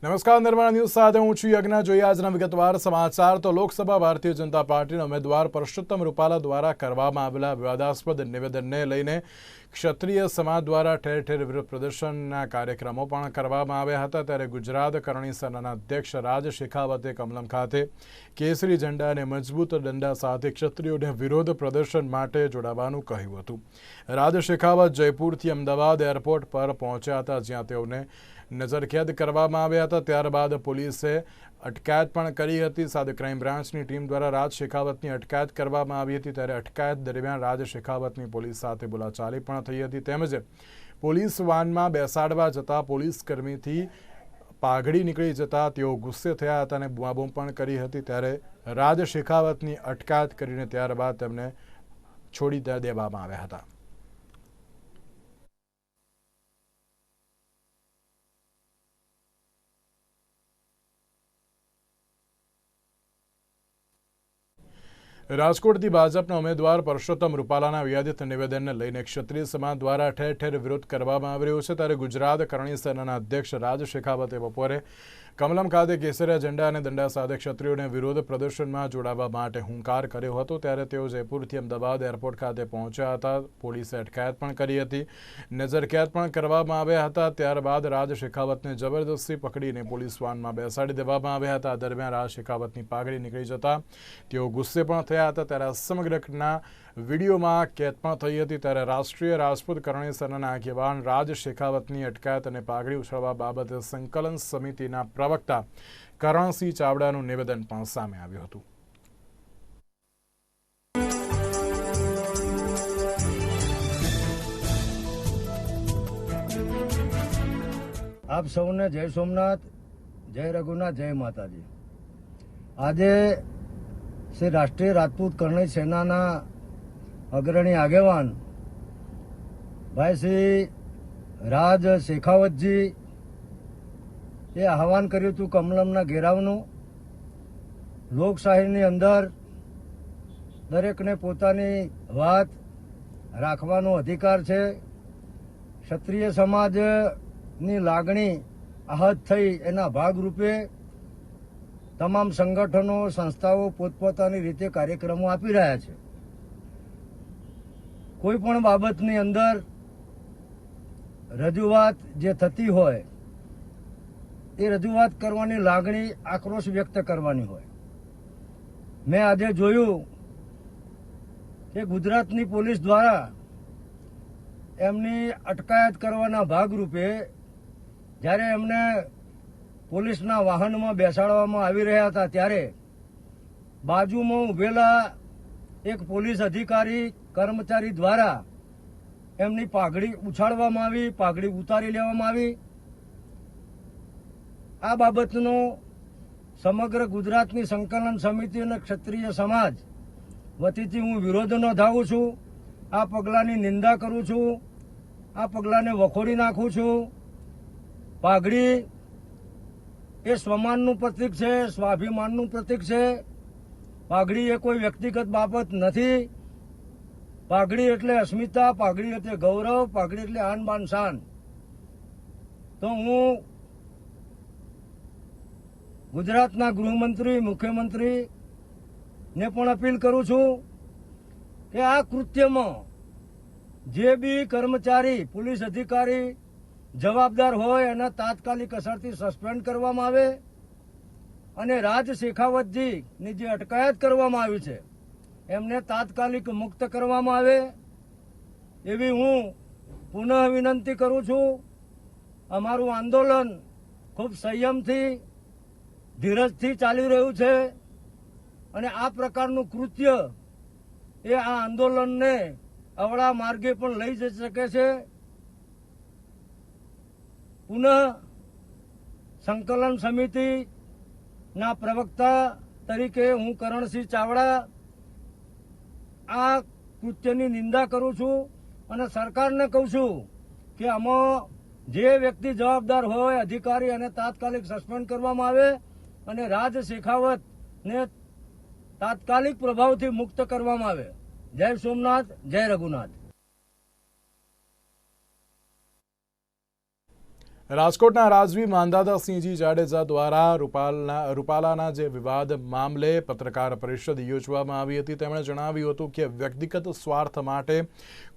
નમસ્કાર, નિર્માણ ન્યૂઝ સાથે હું છું યજ્ઞ। જોઈએ આજના વિગતવાર સમાચાર। તો લોકસભા ભારતીય જનતા પાર્ટીના ઉમેદવાર પરસોત્તમ રૂપાલા દ્વારા કરવામાં આવેલા વિવાદાસ્પદ નિવેદનને લઈને ક્ષત્રિય સમાજ દ્વારા ઠેર ઠેર વિરોધ પ્રદર્શનના કાર્યક્રમો પણ કરવામાં આવ્યા હતા। ત્યારે ગુજરાત કરણી સેનાના અધ્યક્ષ રાજ શેખાવતે કમલમ ખાતે કેસરી ઝંડા અને મજબૂત દંડા સાથે ક્ષત્રિયોને વિરોધ પ્રદર્શન માટે જોડાવાનું કહ્યું હતું। રાજ શેખાવત જયપુરથી અમદાવાદ એરપોર્ટ પર પહોંચ્યા હતા, જ્યાં તેઓને નજરકેદ કરવામાં આવ્યા હતા। ત્યારબાદ પોલીસે અટકાયત પણ કરી હતી। સાથે ક્રાઇમ બ્રાન્ચની ટીમ દ્વારા રાજ શેખાવતની અટકાયત કરવામાં આવી હતી। ત્યારે અટકાયત દરમિયાન રાજ શેખાવતની પોલીસ સાથે બોલાચાલી પણ થઈ હતી। તેમજ પોલીસ વાનમાં બેસાડવા જતા પોલીસ કર્મીથી પાઘડી નીકળી જતા તેઓ ગુસ્સે થયા હતા અને બૂમાબૂમ પણ કરી હતી। ત્યારે રાજ શેખાવતની અટકાયત કરીને ત્યારબાદ તેમને છોડી દેવામાં આવ્યા હતા। રાજકોટથી ભાજપના ઉમેદવાર પરસોત્તમ રૂપાલાના વિવાદિત નિવેદનને લઈને ક્ષત્રિય સમાજ દ્વારા ઠેર ઠેર વિરોધ કરવામાં આવી રહ્યો છે। ત્યારે ગુજરાત કરણી સેનાના અધ્યક્ષ રાજ શેખાવતે બપોરે કમલમ ખાતે કેસરિયા ઝંડા અને દંડા સાથે ક્ષત્રિયોને વિરોધ પ્રદર્શનમાં જોડાવા માટે હુંકાર કર્યો હતો। ત્યારે તેઓ જયપુરથી અમદાવાદ એરપોર્ટ ખાતે પહોંચ્યા હતા। પોલીસે અટકાયત પણ કરી હતી, નજરકેદ પણ કરવામાં આવ્યા હતા। ત્યારબાદ રાજ શેખાવતને જબરદસ્તી પકડીને પોલીસ વાનમાં બેસાડી દેવામાં આવ્યા હતા। દરમિયાન રાજ શેખાવતની પાઘડી નીકળી જતા તેઓ ગુસ્સે પણ થયા હતા। ત્યારે સમગ્ર ઘટના વિડીયોમાં કેદ પણ થઈ હતી। ત્યારે રાષ્ટ્રીય રાજપૂત કરણી સેનાના આગેવાન રાજ શેખાવતની અટકાયત અને પાઘડી ઉછળવા બાબતે સંકલન સમિતિના પ્રવક્તા કરણસિંહ ચાવડાનું નિવેદન પણ સામે આવ્યું હતું। આપ સૌને જય સોમનાથ, જય રઘુનાથ, જય માતાજી। આજે શ્રી રાષ્ટ્રીય રાજપૂત કરણી સેનાના અગ્રણી આગેવાન ભાઈ શ્રી રાજ શેખાવતજી એ આહવાન કર્યું હતું કમલમના ઘેરાવનું। લોકશાહીની અંદર દરેકને પોતાની વાત રાખવાનો અધિકાર છે। ક્ષત્રિય સમાજની લાગણી આહત થઈ એના ભાગરૂપે તમામ સંગઠનો, સંસ્થાઓ પોતપોતાની રીતે કાર્યક્રમો આપી રહ્યા છે। કોઈ પણ બાબતની અંદર રજૂઆત જે થતી હોય એ રજૂઆત કરવાની લાગણી, આક્રોશ વ્યક્ત કરવાની હોય। મેં આજે જોયું કે ગુજરાતની પોલીસ દ્વારા એમની અટકાયત કરવાના ભાગરૂપે જ્યારે એમને પોલીસના વાહનમાં બેસાડવામાં આવી રહ્યા હતા ત્યારે બાજુમાં ઊભેલા એક પોલીસ અધિકારી, કર્મચારી દ્વારા એમની પાઘડી ઉછાળવામાં આવી, પાઘડી ઉતારી લેવામાં આવી। આ બાબતનો સમગ્ર ગુજરાતની સંકલન સમિતિ અને ક્ષત્રિય સમાજ વતીથી હું વિરોધ નોંધાવું છું। આ પગલાંની નિંદા કરું છું, આ પગલાંને વખોડી નાખું છું। પાઘડી એ સ્વમાનનું પ્રતીક છે, સ્વાભિમાનનું પ્રતીક છે। પાઘડી એ કોઈ વ્યક્તિગત બાબત નથી। પાઘડી એટલે અસ્મિતા, પાઘડી એટલે ગૌરવ, પાઘડી એટલે આન બાન શાન। તો હું ગુજરાતના ગૃહમંત્રી, મુખ્યમંત્રીને પણ અપીલ કરું છું કે આ કૃત્યમાં જે બી કર્મચારી, પોલીસ અધિકારી જવાબદાર હોય એના તાત્કાલિક અસરથી સસ્પેન્ડ કરવામાં આવે અને રાજ શેખાવતજીની જે અટકાયત કરવામાં આવી છે એમને તાત્કાલિક મુક્ત કરવામાં આવે એવી હું પુનઃ વિનંતી કરું છું। અમારું આંદોલન ખૂબ સંયમથી, ધીરજથી ચાલી રહ્યું છે અને આ પ્રકારનું કૃત્ય એ આ આંદોલનને અવળા માર્ગે પણ લઈ જઈ શકે છે। પુનઃ સંકલન સમિતિના પ્રવક્તા તરીકે હું કરણસિંહ ચાવડા આ કૃત્યની નિંદા કરું છું અને સરકારને કહું છું કે આમાં જે વ્યક્તિ જવાબદાર હોય, અધિકારી, અને તાત્કાલિક સસ્પેન્ડ કરવામાં આવે અને રાજ શેખાવતને તાત્કાલિક પ્રભાવથી મુક્ત કરવામાં આવે। જય સોમનાથ, જય રઘુનાથ। રાજકોટના રાજવી માંધાતાસિંહજી જાડેજા દ્વારા રૂપાલાના જે વિવાદ મામલે પત્રકાર પરિષદ યોજવામાં આવી હતી. તેમણે જણાવ્યું હતું કે વ્યક્તિગત સ્વાર્થ માટે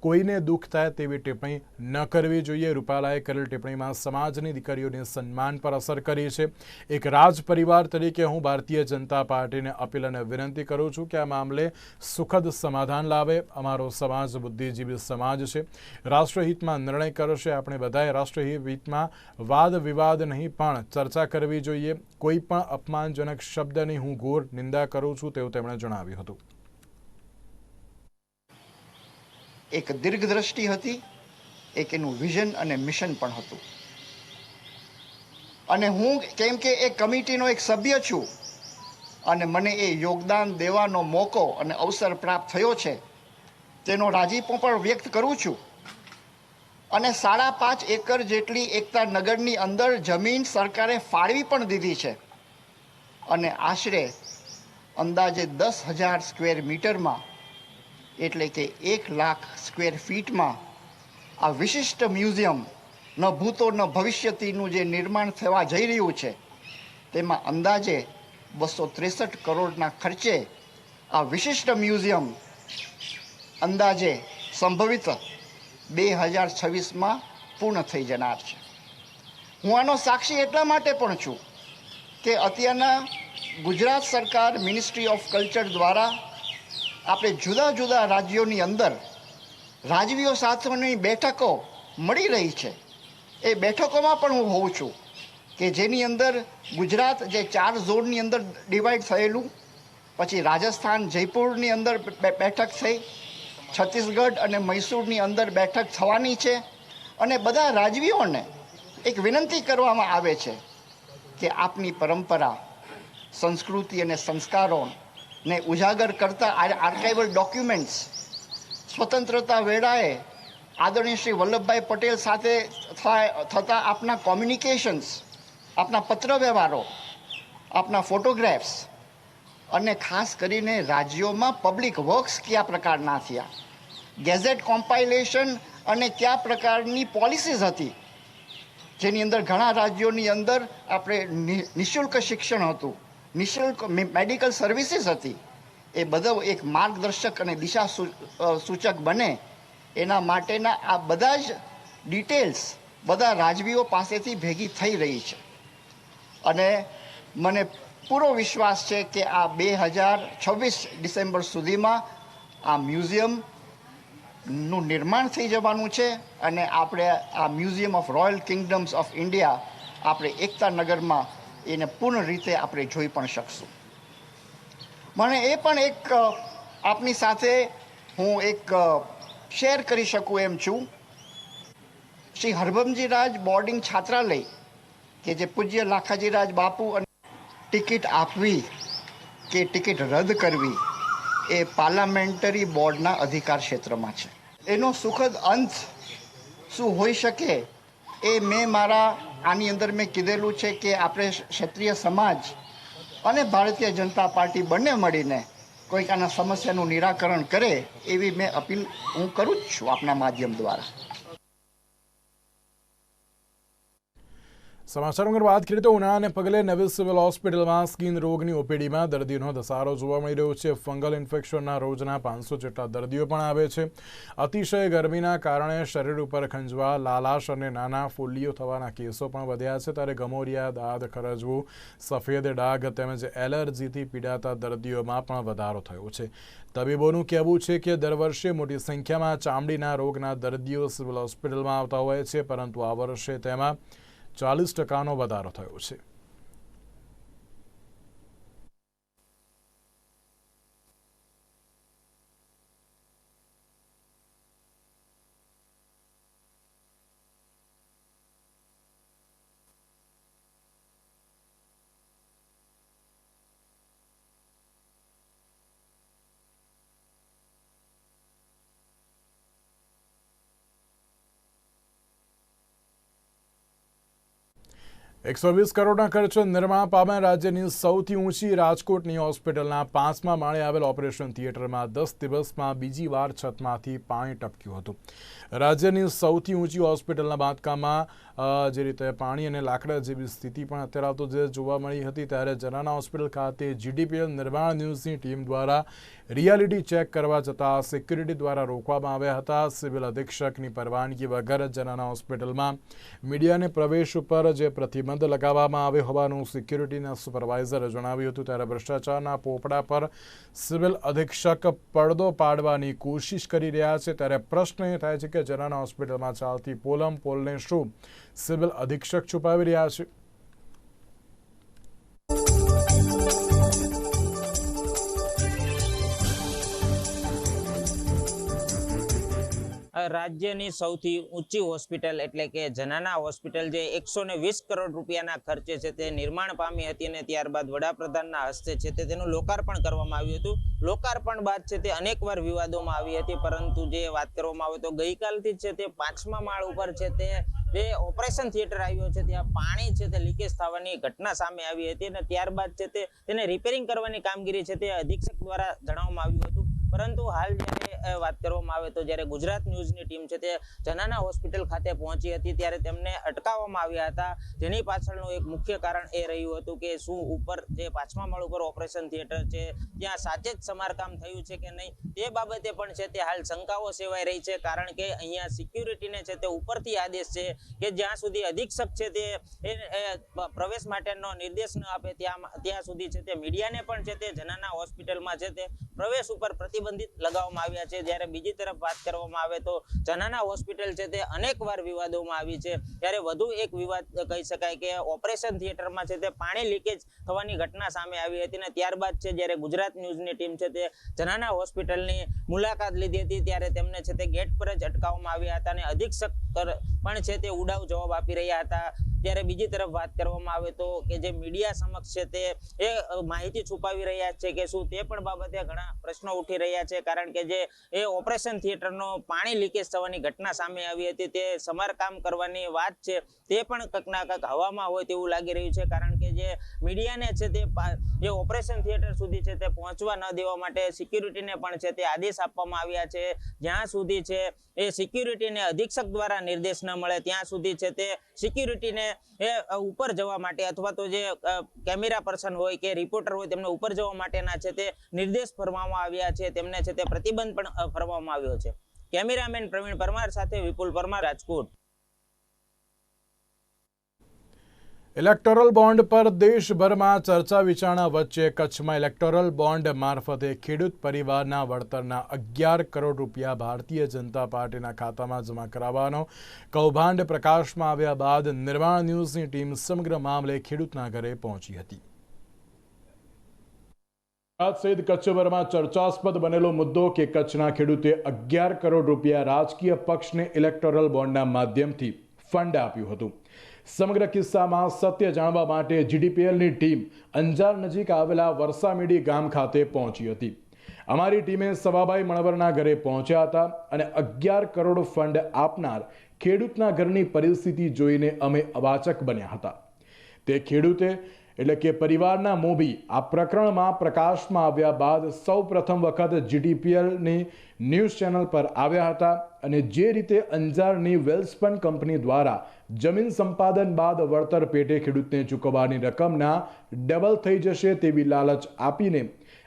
કોઈને દુઃખ થાય તેવી ટિપ્પણી ન કરવી જોઈએ. રૂપાલાએ કરેલ ટિપ્પણીમાં સમાજની દીકરીઓને સન્માન પર અસર કરી છે. એક રાજ પરિવાર તરીકે હું ભારતીય જનતા પાર્ટીને અપીલ અને વિનંતી કરું છું કે આ મામલે સુખદ સમાધાન લાવે. અમારો સમાજ બુદ્ધિજીવી સમાજ છે, રાષ્ટ્રહિતમાં નિર્ણય કરશે. આપણે બધાએ રાષ્ટ્રહિતમાં વાદ વિવાદ નહીં પણ ચર્ચા કરવી જોઈએ. કોઈ પણ અપમાનજનક શબ્દની હું ઘોર નિંદા કરું છું તેવું તેમણે જણાવ્યું હતું. એક દીર્ઘદ્રષ્ટિ હતી, એક એનું વિઝન અને મિશન પણ હતું. અને હું કેમ કે એ કમિટીનો એક સભ્ય છું અને મને એ યોગદાન દેવાનો મોકો અને અવસર પ્રાપ્ત થયો છે, તેનો રાજીપો પણ વ્યક્ત કરું છું. અને 5.5 એકર જેટલી એકતા નગરની અંદર જમીન સરકારે ફાળવી પણ દીધી છે. અને આશરે અંદાજે 10,000 સ્ક્વેર મીટરમાં એટલે કે 1 લાખ સ્ક્વેર ફીટમાં આ વિશિષ્ટ મ્યુઝિયમ ન ભૂતો ન ભવિષ્યતીનું જે નિર્માણ થવા જઈ રહ્યું છે, તેમાં અંદાજે 263 કરોડના ખર્ચે આ વિશિષ્ટ મ્યુઝિયમ અંદાજે સંભવિત 2026માં પૂર્ણ થઈ જનાર છે. હું આનો સાક્ષી એટલા માટે પણ છું કે અત્યારના ગુજરાત સરકાર મિનિસ્ટ્રી ઓફ કલ્ચર દ્વારા આપણે જુદા જુદા રાજ્યોની અંદર રાજવીઓ સાથેની બેઠકો મળી રહી છે. એ બેઠકોમાં પણ હું હોઉં છું કે જેની અંદર ગુજરાત જે 4 ઝોનની અંદર ડિવાઈડ થયેલું, પછી રાજસ્થાન જયપુરની અંદર બેઠક થઈ, છત્તીસગઢ અને મૈસૂરની અંદર બેઠક થવાની છે. અને બધા રાજવીઓને એક વિનંતી કરવામાં આવે છે કે આપની પરંપરા, સંસ્કૃતિ અને સંસ્કારોને ઉજાગર કરતા આર્કાઇવલ ડોક્યુમેન્ટ્સ સ્વતંત્રતા વેળાએ આદરણીય શ્રી વલ્લભભાઈ પટેલ સાથે થતા આપના કોમ્યુનિકેશન્સ, આપના પત્ર વ્યવહારો, આપના ફોટોગ્રાફ્સ અને ખાસ કરીને રાજ્યોમાં પબ્લિક વર્ક્સ કયા પ્રકારના થયા, ગેઝેટ કોમ્પાઇલેશન અને કયા પ્રકારની પોલિસીસ હતી, જેની અંદર ઘણા રાજ્યોની અંદર આપણે નિઃશુલ્ક શિક્ષણ હતું, નિઃશુલ્ક મેડિકલ સર્વિસીસ હતી. એ બધો એક માર્ગદર્શક અને દિશા સૂચક બને એના માટેના આ બધા જ ડિટેલ્સ બધા રાજવીઓ પાસેથી ભેગી થઈ રહી છે. અને મને પૂરો વિશ્વાસ છે કે આ 2026 ડિસેમ્બર સુધીમાં આ મ્યુઝિયમનું નિર્માણ થઈ જવાનું છે. અને આપણે આ museum of royal kingdoms of India આપણે એકતા નગરમાં એને પૂર્ણ રીતે આપણે જોઈ પણ શકશું. મને એ પણ એક આપની સાથે હું એક શેર કરી શકું એમ છું. શ્રી હરભમજી રાજ બોર્ડિંગ છાત્રાલય કે જે પૂજ્ય લાખાજી રાજ બાપુ અને ટિકિટ આપવી કે ટિકિટ રદ કરવી એ પાર્લામેન્ટરી બોર્ડના અધિકાર ક્ષેત્રમાં છે. એનો સુખદ અંત શું હોઈ શકે એ મેં મારા આની અંદર મેં કીધેલું છે કે આપણે ક્ષત્રિય સમાજ અને ભારતીય જનતા પાર્ટી બંને મળીને કોઈક આના સમસ્યાનું નિરાકરણ કરે એવી મેં અપીલ હું કરું જ છું આપના માધ્યમ દ્વારા. સમાચાર વાત કરીએ તો ઉનાળાને પગલે નવી સિવિલ હોસ્પિટલમાં સ્કિન રોગની ઓપીડીમાં દર્દીઓનો ધસારો જોવા મળી રહ્યો છે. ફંગલ ઇન્ફેક્શનના રોજના 500 જેટલા દર્દીઓ પણ આવે છે. અતિશય ગરમીના કારણે શરીર ઉપર ખંજવા, લાલાશ અને નાના ફોલ્લીઓ થવાના કેસો પણ વધ્યા છે. ત્યારે ગમોરિયા, દાદ ખરજવું, સફેદ ડાઘ તેમજ એલર્જીથી પીડાતા દર્દીઓમાં પણ વધારો થયો છે. તબીબોનું કહેવું છે કે દર વર્ષે મોટી સંખ્યામાં ચામડીના રોગના દર્દીઓ સિવિલ હોસ્પિટલમાં આવતા હોય છે, પરંતુ આ વર્ષે તેમાં 40% વધારો થયો છે. 120 કરોડના ખર્ચે નિર્માણ પામેલ રાજ્યની સૌથી ઊંચી રાજકોટની હોસ્પિટલના 5મા માળે આવેલ ઓપરેશન થિયેટરમાં 10 દિવસમાં બીજી વાર છતમાંથી પાણી ટપક્યું હતું. રાજ્યની સૌથી ઊંચી હોસ્પિટલના બાંધકામમાં જે રીતે પાણી અને લાકડા જેવી સ્થિતિ પણ અત્યારે તો જે જોવા મળી હતી, ત્યારે જનાના હોસ્પિટલ ખાતે GDPL નિર્માણ ન્યૂઝની ટીમ દ્વારા રિયાલિટી ચેક કરવા જતાં સિક્યુરિટી દ્વારા રોકવામાં આવ્યા હતા. સિવિલ અધિક્ષકની પરવાનગી વગર જનાના હોસ્પિટલમાં મીડિયાને પ્રવેશ ઉપર જે પ્રતિબંધ લગાવવામાં આવ્યો હોવાનું સિક્યુરિટીના સુપરવાઇઝરે જણાવ્યું હતું. ત્યારે ભ્રષ્ટાચારના પોપડા પર સિવિલ અધિક્ષક પડદો પાડવાની કોશિશ કરી રહ્યા છે. ત્યારે પ્રશ્ન એ થાય છે કે જનાના હોસ્પિટલમાં ચાલતી પોલમ પોલને શું સિવિલ અધિક્ષક છુપાવી રહ્યા છે? રાજ્યની સૌથી ઊંચી હોસ્પિટલ એટલે કે જનાના હોસ્પિટલ જે 120 કરોડ રૂપિયાના ખર્ચે છે તે નિર્માણ પામી હતી અને ત્યારબાદ વડાપ્રધાનના હસ્તે છે તેનું લોકાર્પણ કરવામાં આવ્યું હતું. લોકાર્પણ બાદ છે તે અનેકવાર વિવાદોમાં આવી હતી, પરંતુ જે વાત કરવામાં આવે તો ગઈકાલથી છે તે 5મા માળ ઉપર છે તે જે ઓપરેશન થિયેટર આવ્યો છે ત્યાં પાણી છે તે લીકેજ થવાની ઘટના સામે આવી હતી અને ત્યારબાદ છે તેને રિપેરિંગ કરવાની કામગીરી છે તે અધિક્ષક દ્વારા જણાવવામાં આવ્યું હતું. પરંતુ હાલ જ્યારે વાત કરવામાં આવે તો જ્યારે ગુજરાત ન્યૂઝની ટીમ છે તે જનાના હોસ્પિટલ ખાતે પહોંચી હતી ત્યારે તેમને અટકાવવામાં આવ્યા હતા, જેની પાછળનું એક મુખ્ય કારણ એ રહ્યું હતું કે શું ઉપર જે 5મા માળ ઉપર ઓપરેશન થિયેટર છે ત્યાં સાચે જ સમારકામ થયું છે કે નહીં તે બાબતે પણ છે તે હાલ શંકાઓ સેવાઈ રહી છે. કારણ કે અહીંયા સિક્યુરિટીને છે તે ઉપરથી આદેશ છે કે જ્યાં સુધી અધિક્ષક છે તે પ્રવેશ માટેનો નિર્દેશ ન આપે ત્યાં સુધી છે તે મીડિયાને પણ છે તે જનાના હોસ્પિટલમાં છે તે પ્રવેશ ઉપર પ્રતિબંધિત લગાવવામાં આવ્યા છે. જ્યારે બીજી તરફ વાત કરવામાં આવે તો જનાના હોસ્પિટલ છે તે અનેકવાર વિવાદોમાં આવી છે. ત્યારે વધુ એક વિવાદ કહી શકાય કે ઓપરેશન થિયેટરમાં છે તે પાણી લીકેજ થવાની ઘટના સામે આવી હતી અને ત્યારબાદ છે જ્યારે ગુજરાત ન્યૂઝની ટીમ છે તે જનાના હોસ્પિટલની મુલાકાત લીધી હતી ત્યારે તેમને છે તે ગેટ પર જ અટકાવવામાં આવ્યા હતા અને અધિક્ષક પણ છે તે ઉડાવ જવાબ આપી રહ્યા હતા. ત્યારે બીજી તરફ વાત કરવામાં આવે તો કે જે મીડિયા સમક્ષ છે તે માહિતી છુપાવી રહ્યા છે કે શું તે પણ બાબતે ઘણા પ્રશ્નો ઉઠી રહ્યા છે. કારણ કે જે ઓપરેશન થિયેટરનો પાણી લીકેજ થવાની ઘટના સામે આવી હતી તે સમારકામ કરવાની વાત છે તે પણ કંઈક ના કંઈક હવામાં હોય તેવું લાગી રહ્યું છે. કારણ કે જે મીડિયાને છે તે જે ઓપરેશન થિયેટર સુધી છે તે પહોંચવા ન દેવા માટે સિક્યુરિટીને પણ છે તે આદેશ આપવામાં આવ્યા છે. જ્યાં સુધી છે એ સિક્યુરિટીને અધિક્ષક દ્વારા નિર્દેશ ન મળે ત્યાં સુધી છે તે સિક્યુરિટીને ઉપર જવા માટે અથવા તો જે કેમેરા પર્સન હોય કે રિપોર્ટર હોય તેમને ઉપર જવા માટેના છે તે નિર્દેશ ફરવામાં આવ્યા છે. તેમને છે તે પ્રતિબંધ પણ ફરવામાં આવ્યો છે. કેમેરામેન પ્રવીણ પરમાર સાથે વિપુલ પરમાર, રાજકોટ. ઇલેક્ટોરલ બોન્ડ પર દેશભરમાં ચર્ચા વિચારણા વચ્ચે કચ્છમાં ઇલેક્ટોરલ બોન્ડ મારફતે ખેડૂત પરિવારના વળતરના 11 કરોડ રૂપિયા ભારતીય જનતા પાર્ટીના ખાતામાં જમા કરાવવાનો કૌભાંડ પ્રકાશમાં આવ્યા બાદ નિર્માણ ન્યૂઝની ટીમ સમગ્ર મામલે ખેડૂતના ઘરે પહોંચી હતી. સહિત કચ્છભરમાં ચર્ચાસ્પદ બનેલો મુદ્દો કે કચ્છના ખેડૂતે 11 કરોડ રૂપિયા રાજકીય પક્ષને ઇલેક્ટોરલ બોન્ડના માધ્યમથી ફંડ આપ્યું હતું. સમગ્ર કિસ્સામાં સત્ય જાણવા માટે GDPLની ટીમ અંજાર નજીક આવેલા વરસામેડી ગામ ખાતે પહોંચી હતી. અમારી ટીમે સવાભાઈ મણવરના ઘરે પહોંચ્યા હતા અને 11 કરોડ ફંડ આપનાર ખેડૂતના ઘરની પરિસ્થિતિ જોઈને અમે અવાચક બન્યા હતા. તે ખેડૂતે એટલે કે પરિવારના મોભી આ પ્રકરણમાં પ્રકાશમાં આવ્યા બાદ સૌ પ્રથમ વખત GDPLની ન્યૂઝ ચેનલ પર આવ્યા હતા અને જે રીતે અંજારની વેલ્સપન કંપની દ્વારા જમીન સંપાદન બાદ વળતર પેટે ખેડૂતને ચૂકવવાની રકમના ડબલ થઈ જશે તેવી લાલચ આપીને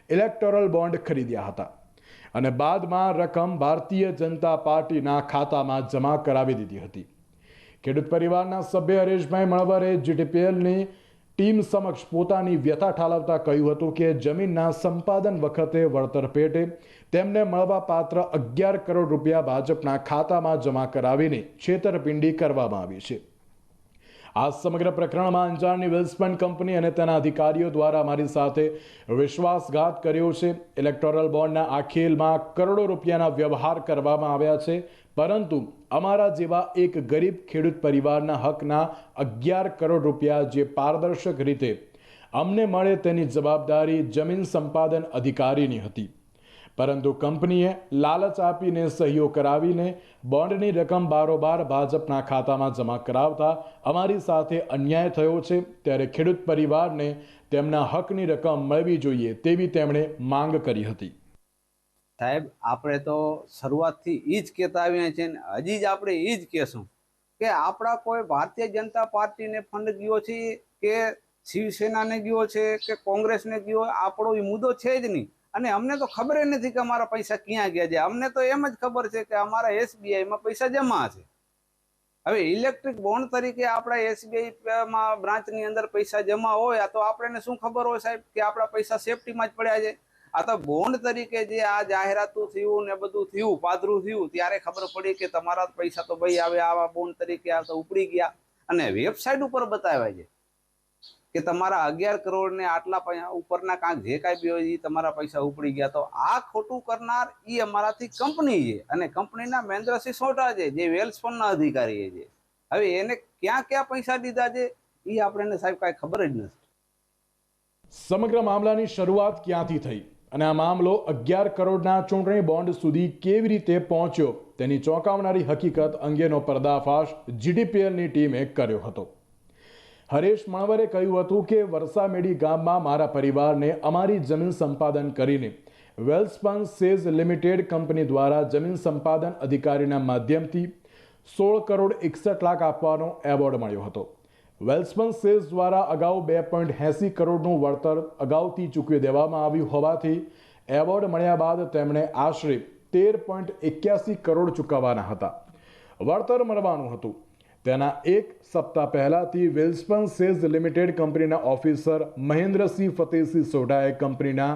ઇલેક્ટોરલ બોન્ડ ખરીદ્યા હતા અને બાદમાં રકમ ભારતીય જનતા પાર્ટીના ખાતામાં જમા કરાવી દીધી હતી. ખેડૂત પરિવારના સભ્ય હરેશભાઈ મણવરે GDPLની ટીમ સમક્ષ પોતાની વ્યથા ઠાલવતા કહ્યું હતું કે જમીનના સંપાદન વખતે વળતર પેટે તેમને મળવા પાત્ર 11 કરોડ રૂપિયા ભાજપના ખાતામાં જમા કરાવીને છેતરપિંડી કરવામાં આવી છે. આ સમગ્ર પ્રકરણમાં અંજારની વેલ્સપન કંપની અને તેના અધિકારીઓ દ્વારા મારી સાથે વિશ્વાસઘાત કર્યો છે. ઇલેક્ટોરલ બોન્ડના આ ખેલમાં કરોડો રૂપિયાના વ્યવહાર કરવામાં આવ્યા છે, પરંતુ અમારા જેવા એક ગરીબ ખેડૂત પરિવારના હકના 11 કરોડ રૂપિયા જે પારદર્શક રીતે અમને મળે તેની જવાબદારી જમીન સંપાદન અધિકારીની હતી. પરંતુ કંપનીએ લાલચ આપીને સહીઓ કરાવીને બોન્ડની રકમ બારોબાર ભાજપના ખાતામાં જમા કરાવતા અમારી સાથે અન્યાય થયો છે, ત્યારે ખેડૂત પરિવારને તેમના હકની રકમ મળવી જોઈએ તેવી તેમણે માંગ કરી હતી. સાહેબ, આપણે તો શરૂઆતથી એ જ કહેતા આવ્યા છીએ ને હજી જ આપણે એ જ કહેશું કે આપણા કોઈ ભારતીય જનતા પાર્ટીને ફંડ ગયો છે કે શિવસેનાને ગયો છે કે કોંગ્રેસને ગયો, આપણો એ મુદ્દો છે જ નહીં. અને અમને તો ખબર નથી કે અમારા પૈસા ક્યાં ગયા છે. અમને તો એમ જ ખબર છે કે અમારા SBIમાં પૈસા જમા છે. હવે ઇલેક્ટ્રિક બોન્ડ તરીકે આપણા SBIમાં બ્રાન્ચની અંદર પૈસા જમા હોય તો આપણને શું ખબર હોય સાહેબ કે આપણા પૈસા સેફટીમાં જ પડ્યા છે. આ તો બોન્ડ તરીકે જે આ જાહેરાતું થયું ને બધું થયું, પાદરું થયું, ત્યારે ખબર પડી કે તમારા પૈસા તો ભાઈ આવે આવા બોન્ડ તરીકે આ તો ઉપડી ગયા. અને વેબસાઇટ ઉપર બતાવ્યા છે કે તમારા 11 કરોડ ને આટલા ઉપરના કાંક જે કાંઈ બી હોય એ તમારા પૈસા ઉપડી ગયા. તો આ ખોટું કરનાર એ અમારાથી કંપની છે અને કંપનીના મહેન્દ્રસિંહ સોઢા છે જે વેલ્સ ફંડના અધિકારી છે. હવે એને ક્યાં ક્યાં પૈસા દીધા છે એ આપણને સાહેબ કાંઈ ખબર જ નથી. સમગ્ર મામલાની શરૂઆત ક્યાંથી થઈ અને આ મામલો 11 કરોડના ચૂંટણી બોન્ડ સુધી કેવી રીતે પહોંચ્યો તેની ચોંકાવનારી હકીકત અંગેનો પર્દાફાશ GDPLની ટીમે કર્યો હતો. હરેશ મણવરે કહ્યું હતું કે વરસામેડી ગામમાં મારા પરિવારને અમારી જમીન સંપાદન કરીને વેલ્સપન સેઝ લિમિટેડ કંપની દ્વારા જમીન સંપાદન અધિકારીના માધ્યમથી 16 કરોડ 61 લાખ આપવાનો એવોર્ડ મળ્યો હતો. વેલ્સપન સેઝ દ્વારા અગાઉ 2.80 કરોડનું વળતર અગાઉથી ચૂકવી દેવામાં આવ્યું હોવાથી એવોર્ડ મળ્યા બાદ તેમણે આશરે 13.81 કરોડ ચૂકવવાના હતા. વળતર મળવાનું હતું તેના એક સપ્તાહ પહેલાથી વેલ્સપન સેઝ લિમિટેડ કંપનીના ઓફિસર મહેન્દ્રસિંહ ફતેહસિંહ સોઢાએ કંપનીના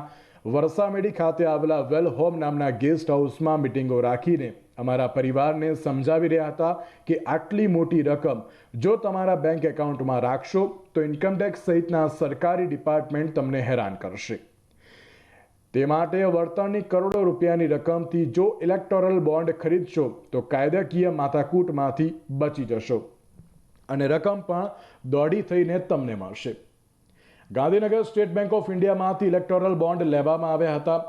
વરસામેડી ખાતે આવેલા વેલ હોમ નામના ગેસ્ટ હાઉસમાં મિટિંગો રાખીને અમારા પરિવારને સમજાવી રહ્યા હતા કે આટલી મોટી રકમ જો તમારા બેંક એકાઉન્ટમાં રાખશો તો ઇન્કમટેક્સ સહિતના સરકારી ડિપાર્ટમેન્ટ તમને હેરાન કરશે. તે માટે વળતરની કરોડો રૂપિયાની રકમથી જો ઇલેક્ટોરલ બોન્ડ ખરીદશો તો કાયદાકીય માથાકૂટમાંથી બચી જશો અને રકમ પણ દોઢી થઈને તમને મળશે. ગાંધીનગર સ્ટેટ બેંક ઓફ ઇન્ડિયામાંથી ઇલેક્ટોરલ બોન્ડ લેવામાં આવ્યા હતા.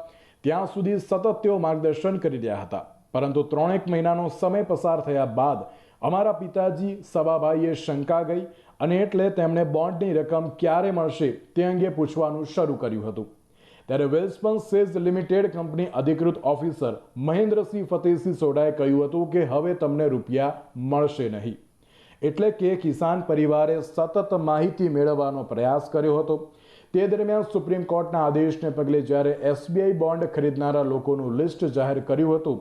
ત્યાં સુધી સતત તેઓ માર્ગદર્શન કરી રહ્યા હતા, પરંતુ 3 મહિનાનો સમય પસાર થયા બાદ અમારા પિતાજી સવાભાઈએ શંકા ગઈ અને એટલે તેમણે બોન્ડની રકમ ક્યારે મળશે તે અંગે પૂછવાનું શરૂ કર્યું હતું. ત્યારે વેલ્સપન સેઝ લિમિટેડ કંપની અધિકૃત ઓફિસર મહેન્દ્રસિંહ ફતેહસિંહ સોઢાએ કહ્યું હતું કે હવે તમને રૂપિયા મળશે નહીં. એટલે કે કિસાન પરિવારે સતત માહિતી મેળવવાનો પ્રયાસ કર્યો હતો. તે દરમિયાન સુપ્રીમ કોર્ટના આદેશને પગલે જ્યારે SBI બોન્ડ ખરીદનારા લોકોનું લિસ્ટ જાહેર કર્યું હતું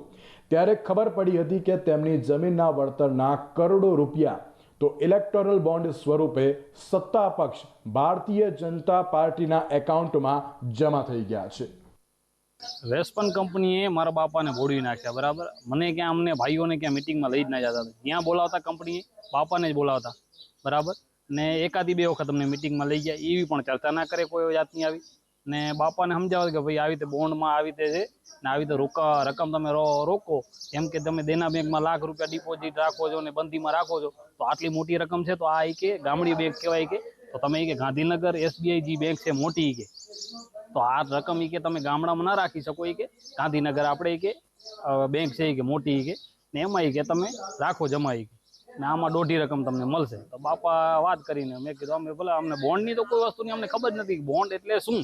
ત્યારે ખબર પડી હતી કે તેમની જમીનના વળતરના કરોડો રૂપિયા તો ઇલેક્ટોરલ બોન્ડ સ્વરૂપે સત્તા પક્ષ ભારતીય જનતા પાર્ટીના એકાઉન્ટમાં જમા થઈ ગયા છે. વેસ્પન કંપનીએ મારા બાપાને બોડી નાખ્યા. બરાબર, મને ક્યાં અમને ભાઈઓને ક્યાં મિટિંગમાં લઈ જ ના જતા. ત્યાં બોલાવતા કંપનીએ બાપાને જ બોલાવતા. બરાબર, ને એકાદી 2 વખત અમને મિટિંગમાં લઈ ગયા, એવી પણ ચર્ચા ના કરે કોઈ જાતની આવી. ને બાપાને સમજાવે કે ભાઈ આવી રીતે બોન્ડમાં આવી રીતે છે ને આવી રીતે રકમ તમે રોકો, એમ કે તમે દેના બેંકમાં લાખ રૂપિયા ડિપોઝિટ રાખો છો ને બંધીમાં રાખો છો તો આટલી મોટી રકમ છે તો આ કે ગામડી બેંક કહેવાય કે તો તમે કે ગાંધીનગર SBI જે બેંક છે મોટી કે તો આ રકમ કે તમે ગામડામાં ના રાખી શકો કે ગાંધીનગર આપણે કે બેંક છે કે મોટી કે ને એમાં કે તમે રાખો જમા કે ને આમાં દોઢી રકમ તમને મળશે. તો બાપા વાત કરીને મેં કીધું અમે ભલે અમને બોન્ડની તો કોઈ વસ્તુની અમને ખબર નથી, બોન્ડ એટલે શું,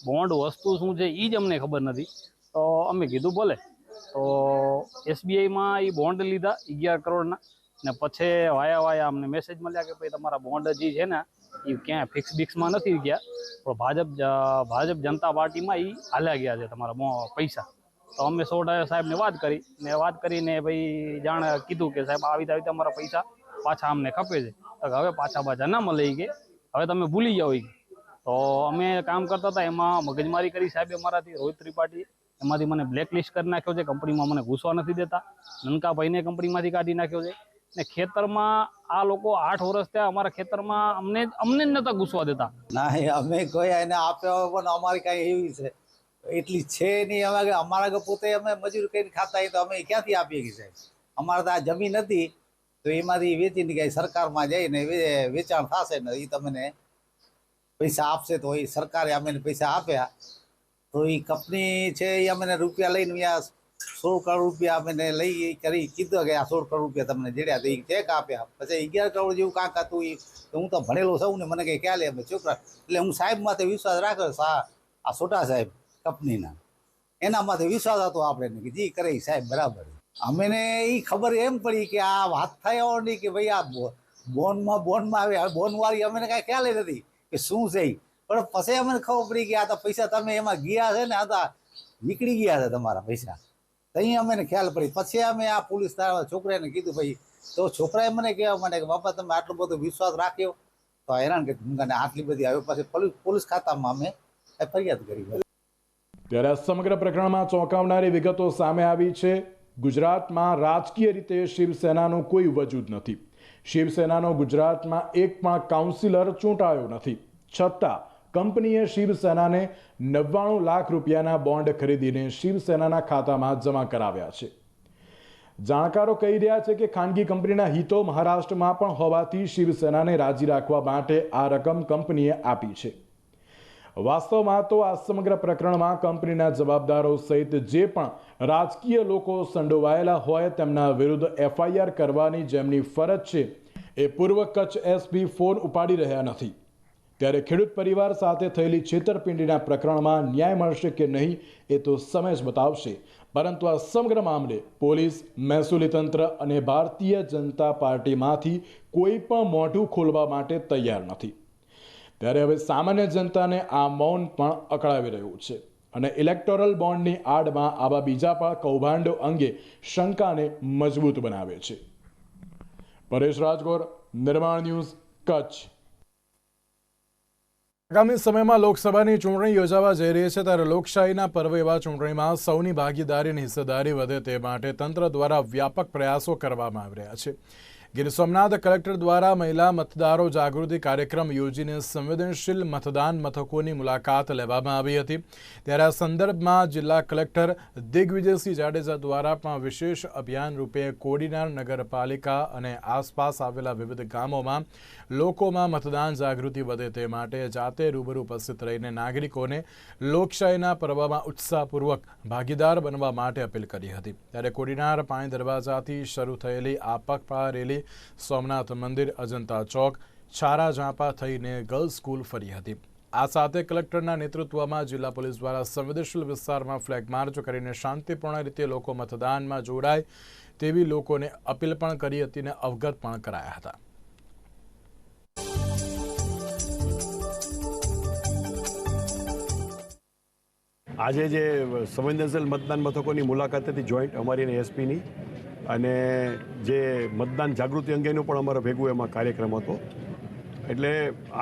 બોન્ડ વસ્તુ શું છે એ જ અમને ખબર નથી. તો અમે કીધું ભલે. તો SBIમાં એ બોન્ડ લીધા 11 કરોડના ને પછી વાયા અમને મેસેજ મળ્યા કે ભાઈ તમારા બોન્ડ જે છે ને એ ક્યાંય ફિક્સ બિક્સમાં નથી ગયા, પણ ભાજપ જનતા પાર્ટીમાં એ હાલ્યા ગયા છે તમારા પૈસા. તો અમે સોઢા સાહેબને વાત કરીને ભાઈ જાણ કીધું કે સાહેબ આવી રીતે અમારા પૈસા પાછા અમને ખપે છે. તો હવે પાછા ના મળે કે હવે તમે ભૂલી જાઓ. તો અમે કામ કરતા હતા એમાં મગજમારી કરી સાહેબે અમારાથી, રોહિત ત્રિપાઠી, એમાંથી મને બ્લેકલિસ્ટ કરી નાખ્યો છે. કંપનીમાં મને ઘૂસવા નથી દેતા. નનકાભાઈને કંપનીમાંથી કાઢી નાખ્યો છે. ને ખેતરમાં આ લોકો 8 વર્ષ થયા અમારા ખેતરમાં અમને જ નતા ઘૂસવા દેતા. ના, અમે કોઈ એને આપ્યા પણ અમારી કાંઈ એવી છે એટલી છે નહીં. અમે અમારા પોતે અમે મજૂરી કરીને ખાતા તો અમે ક્યાંથી આપીએ કે સાહેબ? અમારે તો આ જમીન હતી તો એમાંથી વેચીને કાંઈ સરકારમાં જઈને વેચાણ થશે ને એ તમને પૈસા આપશે તો એ સરકારે અમે પૈસા આપ્યા તો એ કંપની છે એ અમને રૂપિયા લઈને ત્યાં 16 કરોડ રૂપિયા અમે લઈ કરી કીધું કે આ 16 કરોડ રૂપિયા તમને જડ્યા, તો એ ચેક આપ્યા. પછી 11 કરોડ જેવું કાંક હતું. એ હું તો ભણેલો છું ને મને કંઈ ખ્યાલ અમે છોકરા, એટલે હું સાહેબ માથે વિશ્વાસ રાખ્યો. આ છોટા સાહેબ કંપનીના એના માથે વિશ્વાસ હતો આપણે કે જી કરે સાહેબ બરાબર. અમને એ ખબર એમ પડી કે આ વાત થાય એવો નહીં કે ભાઈ આ બોન્ડમાં આવે, બોન્ડવાળી અમને કાંઈ ખ્યાલ નથી કે શું છે. પણ પછી અમને ખબર પડી કે આ તો પૈસા તમે એમાં ગયા છે ને, આ તો નીકળી ગયા છે તમારા પૈસા. ત્યાં અમને ખ્યાલ પડી. પછી અમે આ પોલીસ છોકરાને કીધું ભાઈ, તો છોકરાએ મને કહેવા માંડે કે બાપા તમે આટલો બધો વિશ્વાસ રાખ્યો તો હેરાન કે આટલી બધી આવ્યો. પછી પોલીસ ખાતામાં અમે ફરિયાદ કરી. ત્યારે આ સમગ્ર પ્રકરણમાં ચોંકાવનારી વિગતો સામે આવી છે. ગુજરાતમાં રાજકીય રીતે શિવસેનાનું કોઈ વજૂદ નથી. શિવસેનાનો ગુજરાતમાં એક પણ કાઉન્સિલર ચૂંટાયો નથી. છતાં કંપનીએ શિવસેનાને 99 લાખ રૂપિયાના બોન્ડ ખરીદીને શિવસેનાના ખાતામાં જમા કરાવ્યા છે. જાણકારો કહી રહ્યા છે કે ખાનગી કંપનીના હિતો મહારાષ્ટ્રમાં પણ હોવાથી શિવસેનાને રાજી રાખવા માટે આ રકમ કંપનીએ આપી છે. વાસ્તવમાં તો આ સમગ્ર પ્રકરણમાં કંપનીના જવાબદારો સહિત જે પણ રાજકીય લોકો સંડોવાયેલા હોય તેમના વિરુદ્ધ FIR કરવાની જેમની ફરજ છે એ પૂર્વ કચ્છ SP ફોન ઉપાડી રહ્યા નથી. ત્યારે ખેડૂત પરિવાર સાથે થયેલી છેતરપિંડીના પ્રકરણમાં ન્યાય મળશે કે નહીં એ તો સમય જ બતાવશે. પરંતુ આ સમગ્ર મામલે પોલીસ, મહેસૂલી તંત્ર અને ભારતીય જનતા પાર્ટીમાંથી કોઈ પણ મોઢું ખોલવા માટે તૈયાર નથી. ત્યારે હવે સામાન્ય જનતાને આ મૌન પણ અકળાવી રહ્યું છે અને ઇલેક્ટોરલ બોન્ડની આડમાં આવા બીજા પણ કૌભાંડો અંગે શંકાને મજબૂત બનાવે છે. પરેશ રાજગોર, નિર્માણ ન્યૂઝ, કચ્છ. આગામી સમયમાં લોકસભાની ચૂંટણી યોજાવા જઈ રહી છે ત્યારે લોકશાહીના પર્વ એવા ચૂંટણીમાં સૌની ભાગીદારી અને હિસ્સેદારી વધે તે માટે તંત્ર દ્વારા વ્યાપક પ્રયાસો કરવામાં આવી રહ્યા છે. ગીર સોમનાથ કલેક્ટર દ્વારા મહિલા મતદારો જાગૃતિ કાર્યક્રમ યોજીને સંવેદનશીલ મતદાન મથકોની મુલાકાત લેવામાં આવી હતી. ત્યારે આ સંદર્ભમાં જિલ્લા કલેક્ટર દિગ્વિજયસિંહ જાડેજા દ્વારા પણ વિશેષ અભિયાન રૂપે કોડીનાર નગરપાલિકા અને આસપાસ આવેલા વિવિધ ગામોમાં લોકોમાં મતદાન જાગૃતિ વધે તે માટે જાતે રૂબરૂ ઉપસ્થિત રહીને નાગરિકોને લોકશાહીના પર્વમાં ઉત્સાહપૂર્વક ભાગીદાર બનવા માટે અપીલ કરી હતી. ત્યારે કોડીનાર પાણી દરવાજાથી શરૂ થયેલી આ પગપાળા રેલી સોમનાથ મંદિર, અજંતા ચોક, છારા ઝાંપા થઈને ગર્લ્સ સ્કૂલ ફરી હતી. આ સાથે કલેક્ટરના નેતૃત્વમાં જિલ્લા પોલીસ દ્વારા સંવેદનશીલ વિસ્તારમાં ફ્લેગ માર્ચ કરીને શાંતિપૂર્ણ રીતે લોકો મતદાનમાં જોડાય તેવી લોકોને અપીલ પણ કરી હતી અને અવગત પણ કરાયા હતા. આજે જે સંવેદનશીલ મતદાન મથકોની મુલાકાત હતી જોઈન્ટ અમારી અને એસપીની, અને જે મતદાન જાગૃતિ અંગેનો પણ અમારો ભેગું એમાં કાર્યક્રમ હતો. એટલે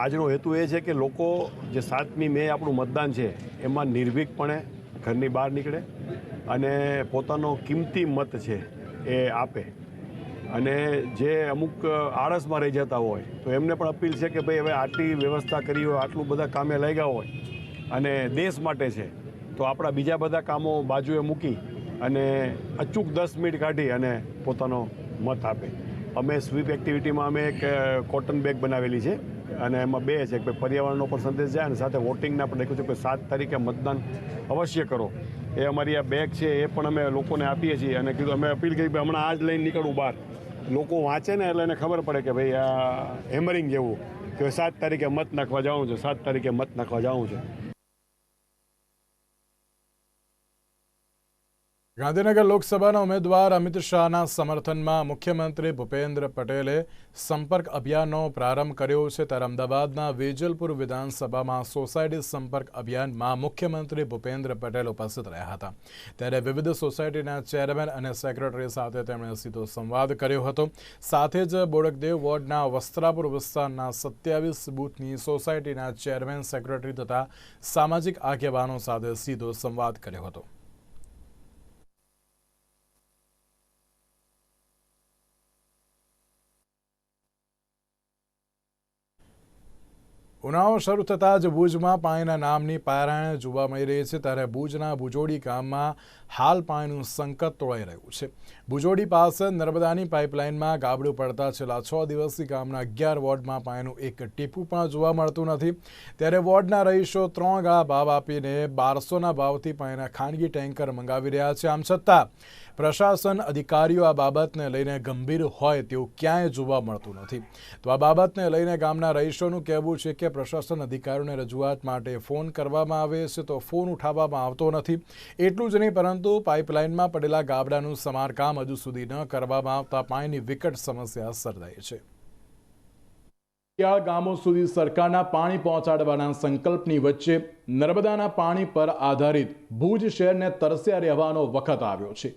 આજનો હેતુ એ છે કે લોકો જે 7મી મે આપણું મતદાન છે એમાં નિર્ભીકપણે ઘરની બહાર નીકળે અને પોતાનો કિંમતી મત છે એ આપે. અને જે અમુક આળસમાં રહી જતા હોય તો એમને પણ અપીલ છે કે ભાઈ હવે આટલી વ્યવસ્થા કરી હોય, આટલું બધા કામે લાગ્યા હોય અને દેશ માટે છે તો આપણા બીજા બધા કામો બાજુએ મૂકી અને અચૂક 10 મિનિટ કાઢી અને પોતાનો મત આપે. અમે સ્વીપ એક્ટિવિટીમાં અમે એક કોટન બેગ બનાવેલી છે અને એમાં 2 છે કે પર્યાવરણનો પણ સંદેશ જાય અને સાથે વોટિંગના પણ લખ્યું છે કે 7 તારીખે મતદાન અવશ્ય કરો. એ અમારી આ બેગ છે એ પણ અમે લોકોને આપીએ છીએ અને કીધું અમે અપીલ કરી હમણાં આ જ લઈને નીકળવું બહાર, લોકો વાંચે ને એટલે એને ખબર પડે કે ભાઈ આ હેમરિંગ જેવું કે 7 તારીખે મત નાખવા જવાનું છે, 7 તારીખે મત નાખવા જવાનું છે. ગાંધીનગર લોકસભાના ઉમેદવાર અમિત શાહના સમર્થનમાં મુખ્યમંત્રી ભૂપેન્દ્ર પટેલે સંપર્ક અભિયાનનો પ્રારંભ કર્યો છે. ત્યારે અમદાવાદના વેજલપુર વિધાનસભામાં સોસાયટી સંપર્ક અભિયાનમાં મુખ્યમંત્રી ભૂપેન્દ્ર પટેલ ઉપસ્થિત રહ્યા હતા. ત્યારે વિવિધ સોસાયટીના ચેરમેન અને સેક્રેટરી સાથે તેમણે સીધો સંવાદ કર્યો હતો. સાથે જ બોડકદેવ વોર્ડના વસ્ત્રાપુર વિસ્તારના 27 બૂથની સોસાયટીના ચેરમેન, સેક્રેટરી તથા સામાજિક આગેવાનો સાથે સીધો સંવાદ કર્યો હતો. ઉનાળો શરૂ થતાં જ ભુજમાં પાણીના નામની પારાયણ જોવા મળી રહી છે, ત્યારે ભુજના ભુજોડી ગામમાં હાલ પાણીનું સંકટ તોળાઈ રહ્યું છે. ભુજોડી પાસે નર્મદાની પાઇપલાઇનમાં ગાબડું પડતા છેલ્લા 6 દિવસથી ગામના 11 વોર્ડમાં પાણીનું એક ટીપું પણ જોવા મળતું નથી. ત્યારે વોર્ડના રહીશો 3 ગણા ભાવ આપીને 1200ના ભાવથી પાણીના ખાનગી ટેન્કર મંગાવી રહ્યા છે. આમ છતાં પ્રશાસન અધિકારીઓ આ બાબતને લઈને ગંભીર હોય તેવું ક્યાંય જોવા મળતું નથી. તો આ બાબતને લઈને ગામના રહીશોનું કહેવું છે કે પ્રશાસન અધિકારીઓને રજૂઆત માટે ફોન કરવામાં આવે છે તો ફોન ઉઠાવવામાં આવતો નથી. એટલું જ નહીં પરંતુ પાઇપલાઇનમાં પડેલા ગાબડાનું સમારકામ હજુ સુધી ન કરવામાં આવતા પાણીની વિકટ સમસ્યા સર્જાઈ છે. ગામો સુધી સરકારના પાણી પહોંચાડવાના સંકલ્પની વચ્ચે નર્મદાના પાણી પર આધારિત ભુજ શહેરને તરસ્યા રહેવાનો વખત આવ્યો છે.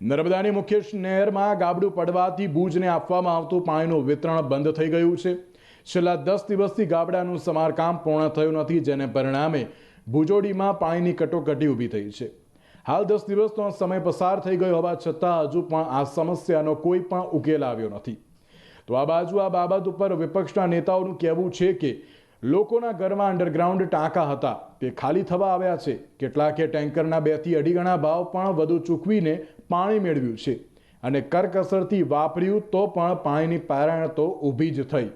નર્મદાની મુખ્ય નહેરમાં ગાબડું પડવાથી ભુજને આપવામાં આવતું પાણીનું વિતરણ બંધ થઈ ગયું છે. છેલ્લા 10 દિવસથી ગાબડાનું સમારકામ પૂર્ણ થયું નથી, જેને પરિણામે ભુજોડીમાં પાણીની કટોકટી ઊભી થઈ છે. હાલ 10 દિવસનો સમય પસાર થઈ ગયો હોવા છતાં હજુ પણ આ સમસ્યાનો કોઈ પણ ઉકેલ આવ્યો નથી. તો આ બાજુ આ બાબત ઉપર વિપક્ષના નેતાઓનું કહેવું છે કે લોકોના ઘરમાં અંડરગ્રાઉન્ડ ટાંકા હતા તે ખાલી થવા આવ્યા છે. કેટલાકે ટેન્કરના 2 થી 2.5 ગણા ભાવ પણ વધુ ચૂકવીને પાણી મેળવ્યું છે અને કરકસરથી વાપર્યું તો પણ પાણીની પારાયણ તો ઊભી જ થઈ.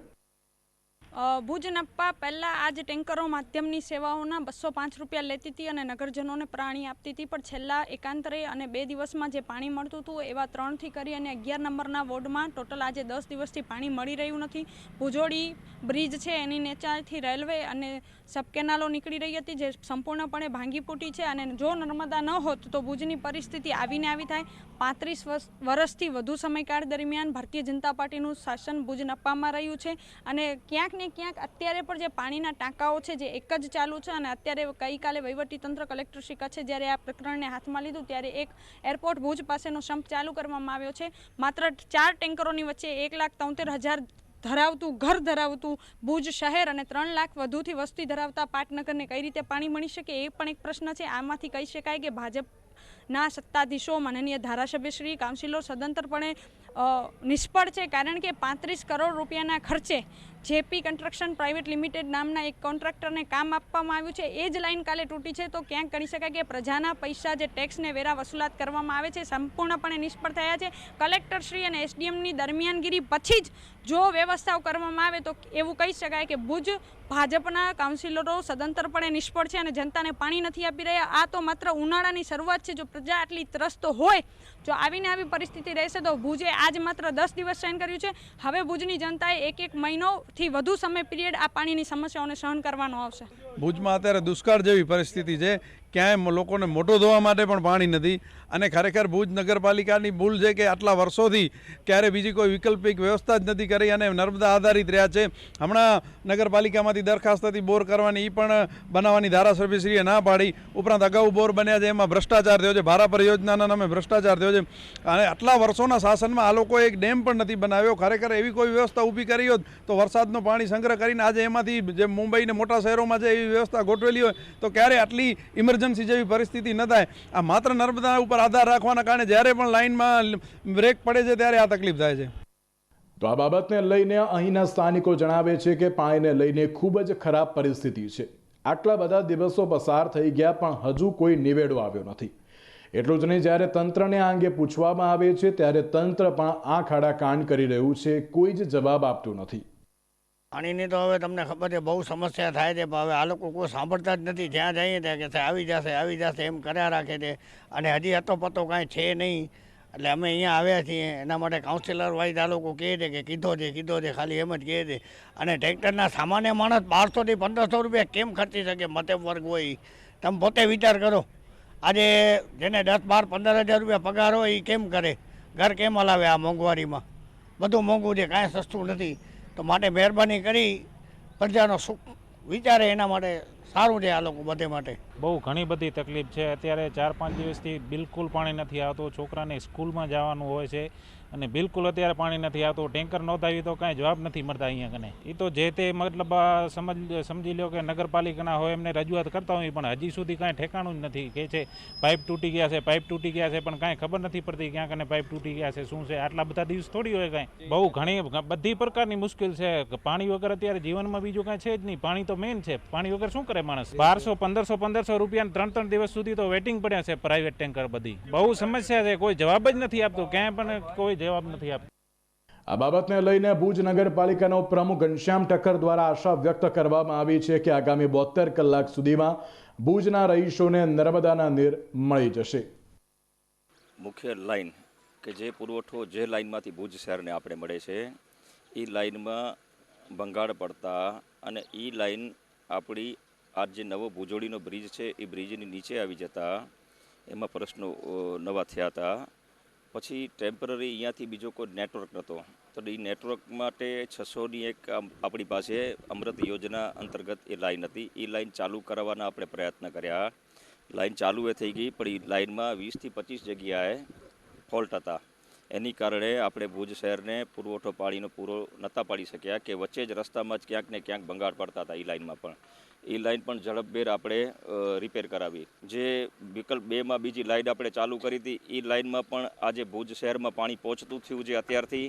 ભુજ નપ્પા પહેલાં આ જે ટેન્કરો માધ્યમની સેવાઓના 205 રૂપિયા લેતી હતી અને નગરજનોને પાણી આપતી હતી, પણ છેલ્લા એકાંતરે અને 2 દિવસમાં જે પાણી મળતું હતું એવા 3 થી કરી અને 11 નંબરના વોર્ડમાં ટોટલ આજે 10 દિવસથી પાણી મળી રહ્યું નથી. ભુજોડી બ્રિજ છે એની નીચેથી રેલવે અને સબ કેનાલો નીકળી રહી હતી જે સંપૂર્ણપણે ભાંગી ફૂટી છે અને જો નર્મદા ન હોત તો ભુજની પરિસ્થિતિ આવીને આવી થાય. 35 વર્ષથી વધુ સમયકાળ દરમિયાન ભારતીય જનતા પાર્ટીનું શાસન ભુજ નપ્પામાં રહ્યું છે અને ક્યાંક ને ક્યાંક અત્યારે પણ જે પાણીના ટાંકાઓ છે જે એક જ ચાલુ છે અને અત્યારે ગઈકાલે વહીવટીતંત્ર કલેક્ટર શ્રી કચ્છે જ્યારે આ પ્રકરણને હાથમાં લીધું ત્યારે એક એરપોર્ટ ભુજ પાસેનો સંપ ચાલુ કરવામાં આવ્યો છે. માત્ર 4 ટેન્કરોની વચ્ચે 1,73,000 ધરાવતું ઘર ધરાવતું ભુજ શહેર અને 3 લાખ વધુથી વસ્તી ધરાવતા પાટનગરને કઈ રીતે પાણી મળી શકે એ પણ એક પ્રશ્ન છે. આમાંથી કહી શકાય કે ભાજપના સત્તાધીશો, માનનીય ધારાસભ્યશ્રી, કાઉન્સિલર સદંતરપણે નિષ્ફળ છે, કારણ કે 35 કરોડ રૂપિયાના ખર્ચે જેપી કન્સ્ટ્રક્શન પ્રાઇવેટ લિમિટેડ નામના એક કોન્ટ્રાક્ટરને કામ આપવામાં આવ્યું છે. એ જ લાઈન કાલે તૂટી છે તો ક્યાંક કહી શકાય કે પ્રજાના પૈસા જે ટેક્સને વેરા વસૂલાત કરવામાં આવે છે સંપૂર્ણપણે નિષ્ફળ થયા છે. કલેક્ટરશ્રી અને એસડીએમની દરમિયાનગીરી પછી જ જો વ્યવસ્થાઓ કરવામાં આવે તો એવું કહી શકાય કે ભુજ ભાજપના કાઉન્સિલરો સદંતરપણે નિષ્ફળ છે અને જનતાને પાણી નથી આપી રહ્યા. આ તો માત્ર ઉનાળાની શરૂઆત છે. જો પ્રજા આટલી ત્રસ્ત હોય, જો આવીને આવી પરિસ્થિતિ રહેશે તો ભુજે આજ માત્ર 10 દિવસ સહન કર્યું છે. હવે ભુજની જનતાએ એક મહિનોથી વધુ સમય પીરિયડ આ પાણીની સમસ્યાઓને સહન કરવાનો આવશે. ભુજમાં અત્યારે દુષ્કાળ જેવી પરિસ્થિતિ છે. ક્યાંય લોકોને મોટો ધોવા માટે પણ પાણી નથી અને ખરેખર ભુજ નગરપાલિકાની ભૂલ છે કે આટલા વર્ષોથી ક્યારે બીજી કોઈ વૈકલ્પિક વ્યવસ્થા જ નથી કરી અને નર્મદા આધારિત રહ્યા છે. હમણાં નગરપાલિકામાંથી દરખાસ્ત હતી બોર કરવાની, એ પણ બનાવવાની ધારાસભ્યશ્રીએ ના પાડી. ઉપરાંત અગાઉ બોર બન્યા છે એમાં ભ્રષ્ટાચાર થયો છે, ભારા પરિયોજનાના નામે ભ્રષ્ટાચાર થયો છે અને આટલા વર્ષોના શાસનમાં આ લોકોએ એક ડેમ પણ નથી બનાવ્યો. ખરેખર એવી કોઈ વ્યવસ્થા ઊભી કરી હોત તો વરસાદનું પાણી સંગ્રહ કરીને આજે એમાંથી જે મુંબઈ ને મોટા શહેરોમાં છે એવી વ્યવસ્થા ગોઠવેલી હોય તો ક્યારે આટલી ઇમરજન્સી જેવી પરિસ્થિતિ ન થાય. આ માત્ર નર્મદા ઉપર આધાર રાખવાના કારણે જ્યારે પણ લાઇનમાં બ્રેક પડે છે ત્યારે આ તકલીફ થાય છે. તો આ બાબતને લઈને અહીંના સ્થાનિકો જણાવે છે કે પાણીને લઈને ખૂબ જ ખરાબ પરિસ્થિતિ છે. આટલા બધા દિવસો પસાર થઈ ગયા પણ હજુ કોઈ નિવેડો આવ્યો નથી. એટલું જ નહીં, જ્યારે તંત્રને આ અંગે પૂછવામાં આવે છે ત્યારે તંત્ર પણ આ ખાડા કાન કરી રહ્યું છે, કોઈ જ જવાબ આપતું નથી. પાણીની તો હવે તમને ખબર છે બહુ સમસ્યા થાય છે, પણ હવે આ લોકો કોઈ સાંભળતા જ નથી. જ્યાં જઈએ ત્યાં કે આવી જશે એમ કર્યા રાખે છે અને હજી અતોપતો કાંઈ છે નહીં. એટલે અમે અહીંયા આવ્યા છીએ એના માટે કાઉન્સિલર વાઇઝ આ લોકો કહે છે કે કીધો છે ખાલી એમ જ કહે છે. અને ટ્રેક્ટરના સામાન્ય માણસ 1200 થી 1500 રૂપિયા કેમ ખર્ચી શકે? મધ્યમ વર્ગ હોય તમે પોતે વિચાર કરો. આજે જેને 10, 12, 15 હજાર રૂપિયા પગાર હોય એ કેમ કરે? ઘર કેમ હલાવે? આ મોંઘવારીમાં બધું મોંઘું છે, કાંઈ સસ્તું નથી. તો માટે મહેરબાની કરી પ્રજાનો સુખ વિચારે એના માટે સારું છે. આ લોકો બધે માટે બહુ ઘણી બધી તકલીફ છે. અત્યારે 4-5 દિવસથી બિલકુલ પાણી નથી આવતું. છોકરાને સ્કૂલમાં જવાનું હોય છે અને બિલકુલ અત્યારે પાણી નથી આવતું. ટેન્કર નોંધાવી તો કાંઈ જવાબ નથી મળતા અહીંયા કને. એ તો જે તે મતલબ સમજી લો કે નગરપાલિકાના હોય એમને રજૂઆત કરતા હોય, પણ હજી સુધી કાંઈ ઠેકાણું જ નથી. કે છે પાઇપ તૂટી ગયા છે, પાઇપ તૂટી ગયા છે, પણ કાંઈ ખબર નથી પડતી ક્યાં કને પાઇપ તૂટી ગયા છે, શું છે. આટલા બધા દિવસ થોડી હોય કાંઈ. બહુ ઘણી બધી પ્રકારની મુશ્કેલ છે. પાણી વગર અત્યારે જીવનમાં બીજું કાંઈ છે જ નહીં. પાણી તો મેઇન છે. પાણી વગર શું કરે માણસ? 1200 1500 રૂપિયા 3 દિવસ સુધી તો વેટિંગ પડ્યા છે પ્રાઇવેટ ટેન્કર. બધી બહુ સમસ્યા છે. કોઈ જવાબ જ નથી આપતું. ક્યાંય પણ કોઈ જવાબ નથી આપતું. આ બાબતને લઈને ભુજ નગરપાલિકાનો પ્રમુખ ઘનશ્યામ ઠક્કર દ્વારા આશા વ્યક્ત કરવામાં આવી છે કે આગામી 72 કલાક સુધીમાં ભુજના રહીશોને નર્મદાના નીર મળી જશે. મુખ્ય લાઈન કે જે પુરવઠો જે લાઈનમાંથી ભુજ શહેરને આપણે મળે છે એ લાઈનમાં ભંગાણ પડતા અને એ લાઈન આપણી આ જે નવો ભુજોડીનો બ્રિજ છે એ બ્રિજની નીચે આવી જતા એમાં પ્રશ્નો નવા થયા હતા. પછી ટેમ્પરરી અહીંયાથી બીજો કોઈ નેટવર્ક નહોતો, તો એ નેટવર્ક માટે 600ની એક આપણી પાસે અમૃત યોજના અંતર્ગત એ લાઈન હતી. એ લાઈન ચાલુ કરાવવાના આપણે પ્રયત્ન કર્યા. લાઈન ચાલુ એ થઈ ગઈ, પણ એ લાઈનમાં 20 થી 25 જગ્યાએ ફોલ્ટ હતા. એની કારણે આપણે ભુજ શહેરને પુરવઠો પાણીનો પૂરો નહોતા પાડી શક્યા, કે વચ્ચે જ રસ્તામાં જ ક્યાંક ને ક્યાંક ભંગાણ પડતા હતા. એ લાઈનમાં પણ એ લાઈન પણ ઝડપભેર આપણે રિપેર કરાવી. જે વિકલ્પ 2માં બીજી લાઈન આપણે ચાલુ કરી હતી એ લાઈનમાં પણ આજે ભુજ શહેરમાં પાણી પહોંચતું થયું છે અત્યારથી.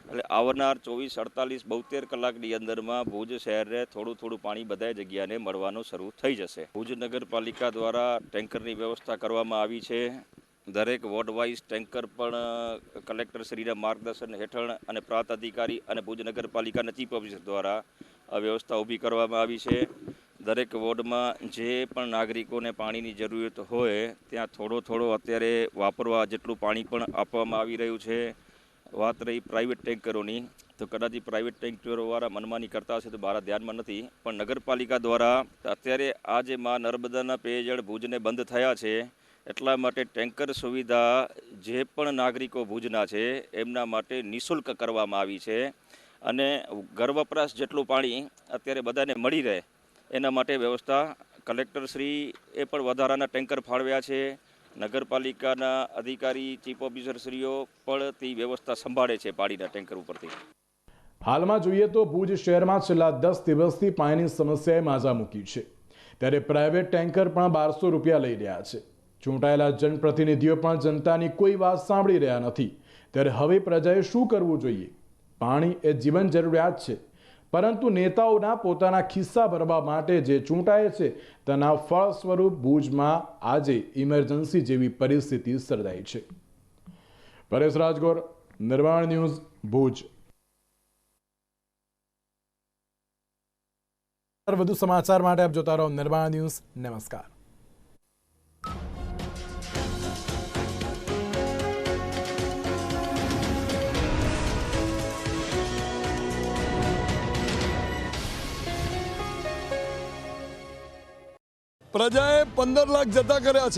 એટલે આવનાર 24 48 72 કલાકની અંદરમાં ભુજ શહેરને થોડું થોડું પાણી બધા જગ્યાને મળવાનું શરૂ થઈ જશે. ભુજ નગરપાલિકા દ્વારા ટેન્કરની વ્યવસ્થા કરવામાં આવી છે. દરેક વોર્ડ વાઇઝ ટેન્કર પણ કલેક્ટરશ્રીના માર્ગદર્શન હેઠળ અને પ્રાંત અધિકારી અને ભુજ નગરપાલિકાના ચીફ ઓફિસર દ્વારા આ વ્યવસ્થા ઊભી કરવામાં આવી છે. દરેક વોર્ડમાં જે પણ નાગરિકોને પાણીની જરૂરિયાત હોય ત્યાં થોડો અત્યારે વાપરવા જેટલું પાણી પણ આપવામાં આવી રહ્યું છે. વાત રહી પ્રાઇવેટ ટેન્કરોની, તો કદાચ પ્રાઇવેટ ટેન્કરોવાળા મનમાની કરતા હશે તો મારા ધ્યાનમાં નથી, પણ નગરપાલિકા દ્વારા અત્યારે આ જે મા નર્મદાના પેયજળ ભુજને બંધ થયા છે એટલા માટે ટેન્કર સુવિધા જે પણ નાગરિકો ભુજના છે એમના માટે નિઃશુલ્ક કરવામાં આવી છે. અને ઘર વપરાશ જેટલું પાણી અત્યારે બધાને મળી રહે એના માટે વ્યવસ્થા કલેક્ટરશ્રી એ પણ વધારાના ટેન્કર ફાળવ્યા છે. નગરપાલિકાના અધિકારી ચીફ ઓફિસરશ્રીઓ પણ તે વ્યવસ્થા સંભાળે છે પાણીના ટેન્કર ઉપરથી. હાલમાં જોઈએ તો ભુજ શહેરમાં છેલ્લા 10 દિવસથી પાણીની સમસ્યાએ માઝા મૂકી છે, ત્યારે પ્રાઇવેટ ટેન્કર પણ 1200 રૂપિયા લઈ રહ્યા છે. ચૂંટાયેલા જનપ્રતિનિધિઓ પણ જનતાની કોઈ વાત સાંભળી રહ્યા નથી. ત્યારે હવે પ્રજાએ શું કરવું જોઈએ? પાણી એ જીવન જરૂરિયાત છે, પરંતુ નેતાઓના પોતાના ખિસ્સા ભરવા માટે જે ચૂંટાય છે તેના ફળ સ્વરૂપ ભુજમાં આજે ઇમરજન્સી જેવી પરિસ્થિતિ સર્જાઈ છે. પરેશ રાજગોર, નિર્માણ ન્યૂઝ, ભુજ. વધુ સમાચાર માટે આપ જોતા રહો નિર્માણ ન્યૂઝ. નમસ્કાર. પ્રજાએ 15 લાખ જતા કર્યા છે.